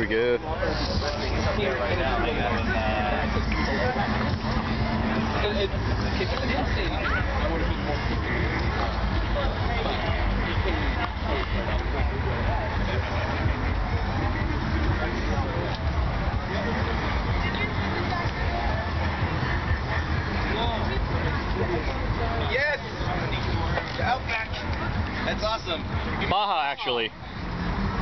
we go. Yes! Outback. That's awesome. Baja, actually.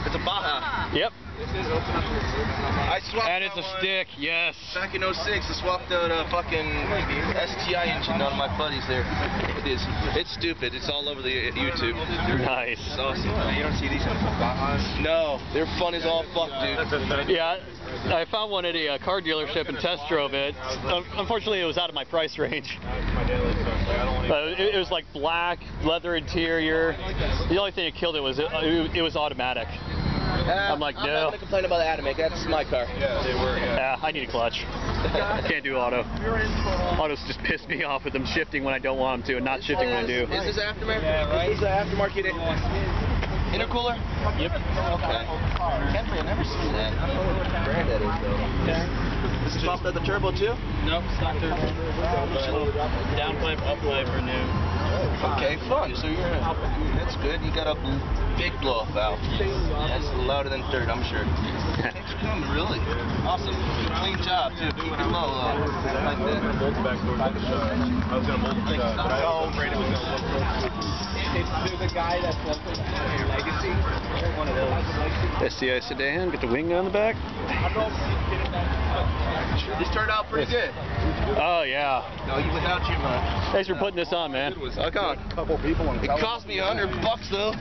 It's a Baja. Yep. I swapped. And it's a stick, yes. Back in 06, I swapped out a fucking STI engine on my buddies there. It is. It's stupid. It's all over the YouTube. Nice. It's awesome. You don't see these Bajas? No. They're fun as all fuck, dude. Yeah, I found one at a car dealership and test drove it. Unfortunately, it was out of my price range. It was like black, leather interior. The only thing that killed it was it was automatic. I'm like, no. I'm not gonna complain about the automatic. That's my car. Yeah, they were. Yeah, I need a clutch. Can't do auto. Autos just piss me off with them shifting when I don't want them to and not shifting when I do. Is this aftermarket? Yeah, right. Is this the aftermarket intercooler? Yep. Okay. Can't believe I've never seen that. I don't know what brand that is though. Okay. This is swapped out the turbo too? Nope, it's not turbo. Downpipe, uppipe are new. Okay, fun. So that's good. You got a big blow-off valve. That's louder than dirt, I'm sure. Thanks for coming, really. Awesome. Clean job too. Keep it low. I like that. I was gonna mold it, but I was afraid it was gonna look. There's a guy that's Legacy, one of those. STI sedan, get the wing on the back. This turned out pretty good. Oh yeah. No, without you, man. Thanks for putting this on, man. Look on. A couple people in It cost me $100 though.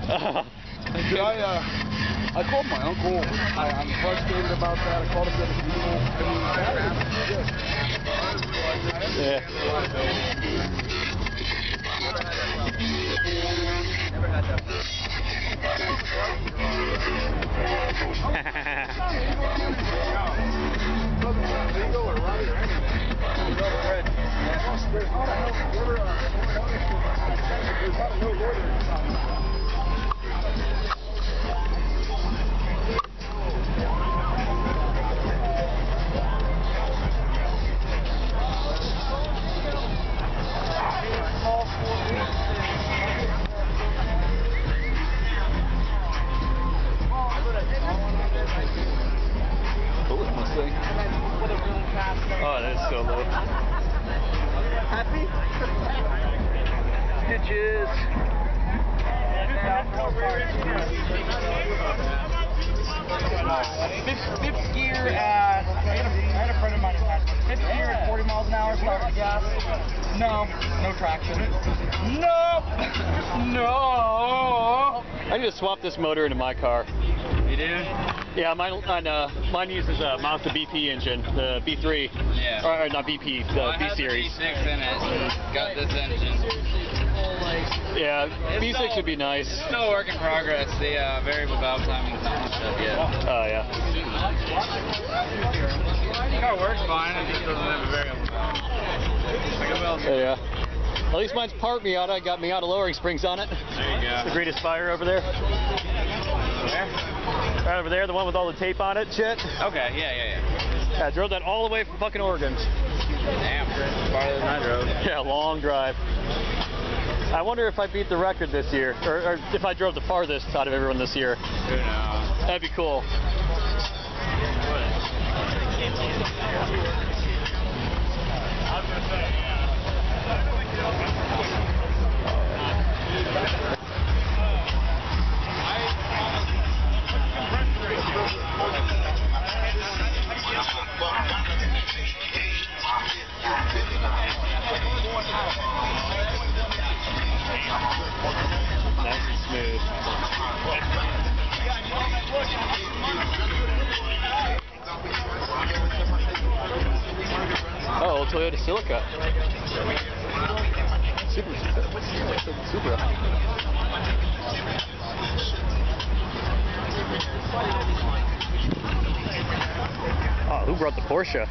I called my uncle. I'm frustrated about that. I called him the Yeah. Never had that. Oh, that is so low. Happy? Stitches. Fifth gear at, I had a friend of mine who had one. Fifth gear at 40 miles an hour, start with gas. No traction. No. I need to swap this motor into my car. You do? Yeah, mine uses a Mazda BP engine, the B3. Yeah. Or not BP, the B series. I have the B6 in it. Got this engine. Yeah, B6 would be nice. Still a work in progress. The variable valve timing is not set yet. Oh yeah. The car works fine. It just doesn't have a variable valve. Yeah. At least mine's part Miata. Got Miata lowering springs on it. There you go. The greatest fire over there. Where? Right over there, the one with all the tape on it, shit. Okay, yeah. I drove that all the way from fucking Oregon. Damn, farther than I drove. Yeah, long drive. I wonder if I beat the record this year, or if I drove the farthest out of everyone this year. Who knows? That'd be cool. Nice and smooth. Oh, old Toyota Silica. Supra. Oh, who brought the Porsche?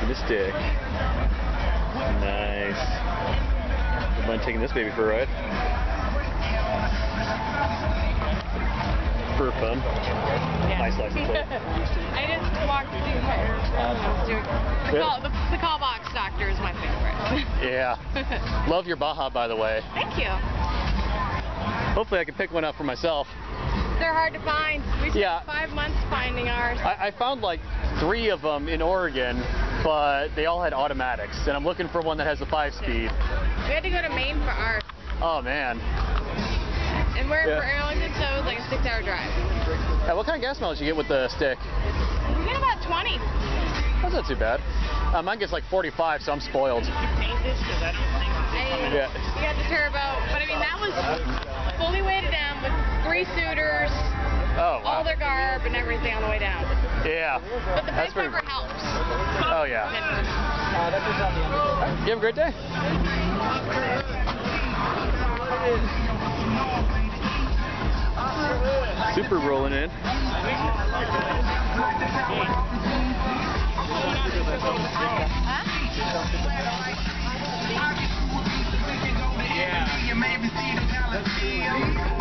This stick. Nice. Don't mind taking this baby for a ride. For fun. Yeah. Nice license plate. I just walked through the call box doctor is my favorite. Yeah. Love your Baja, by the way. Thank you. Hopefully I can pick one up for myself. They're hard to find. We spent 5 months finding ours. I found like 3 of them in Oregon, but they all had automatics, and I'm looking for one that has a 5-speed. We had to go to Maine for ours. Oh man. And we're in Arlington, so it was like a 6-hour drive. What kind of gas mileage you get with the stick? We get about 20. That's not too bad. Mine gets like 45, so I'm spoiled. We got the turbo, but I mean that was fully weighted down with 3 suitors, all their garb and everything on the way down. Yeah. But the big cover helps. Oh yeah. You have a great day. Super rolling in.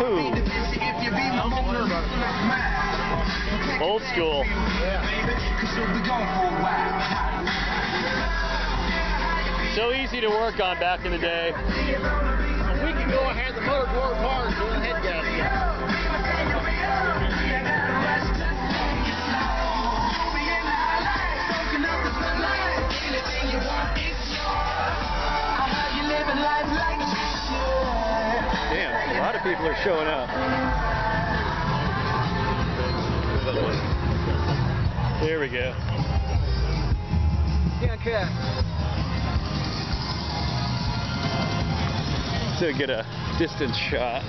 Ooh. Old school. So easy to work on back in the day. A week ago I had the motor drawer apart doing the head gasket. Damn, a lot of people are showing up. There we go. Yeah, okay. To get a distance shot.